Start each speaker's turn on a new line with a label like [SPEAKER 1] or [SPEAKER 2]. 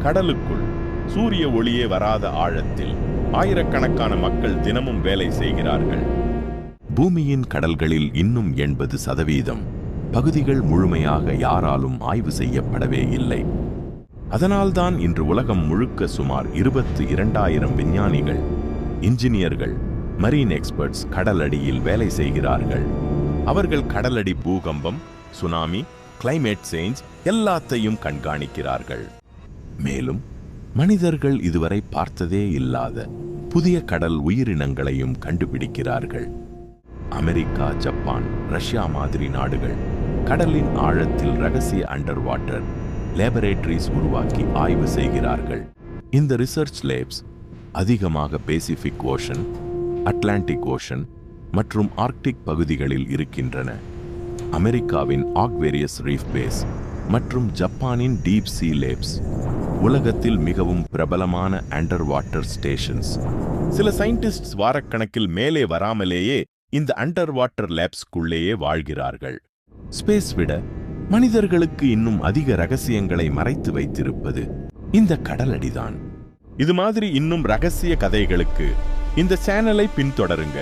[SPEAKER 1] கடலுக்குள் சூரிய ஒளியே வராத ஆழத்தில் ஆயிரக்கணக்கான மக்கள் தினமும் வேலை செய்கிறார்கள். பூமியின் கடல்களில் இன்னும் 80% பகுதிகள் முழுமையாக யாராலும் ஆய்வு செய்யப்படவே இல்லை. அதனால்தான் இன்று உலகம் முழுக்க சுமார் 22,000 விஞ்ஞானிகள், இன்ஜினியர்கள், மரீன் எக்ஸ்பர்ட்ஸ் கடலடியில் வேலை செய்கிறார்கள். அவர்கள் கடலடி பூகம்பம், சுனாமி, கிளைமேட் சேஞ்ச் எல்லாத்தையும் கண்காணிக்கிறார்கள். மேலும் மனிதர்கள் இதுவரை பார்த்ததே இல்லாத புதிய கடல் உயிரினங்களையும் கண்டுபிடிக்கிறார்கள். அமெரிக்கா, ஜப்பான், ரஷ்யா மாதிரி நாடுகள் கடலின் ஆழத்தில் ரகசிய அண்டர் வாட்டர் லேபரேட்டரிஸ் உருவாக்கி ஆய்வு செய்கிறார்கள். இந்த ரிசர்ச் லேப்ஸ் அதிகமாக பசிபிக் ஓஷன், அட்லாண்டிக் ஓஷன் மற்றும் ஆர்க்டிக் பகுதிகளில் இருக்கின்றன. அமெரிக்காவின் ஆக்வேரியஸ் ரீஃப் பேஸ் மற்றும் ஜப்பானின் டீப் சீ லேப்ஸ் உலகத்தில் மிகவும் பிரபலமான அண்டர் வாட்டர் ஸ்டேஷன்ஸ். சில சயின்டிஸ்ட்ஸ் வாரக்கணக்கில் மேலே வராமலேயே இந்த அண்டர் வாட்டர் லேப்ஸ்குள்ளேயே வாழ்கிறார்கள். ஸ்பேஸ் விட மனிதர்களுக்கு இன்னும் அதிக ரகசியங்களை மறைத்து வைத்திருப்பது இந்த கடலடிதான். இது மாதிரி இன்னும் ரகசிய கதைகளுக்கு இந்த சேனலை பின்தொடருங்க.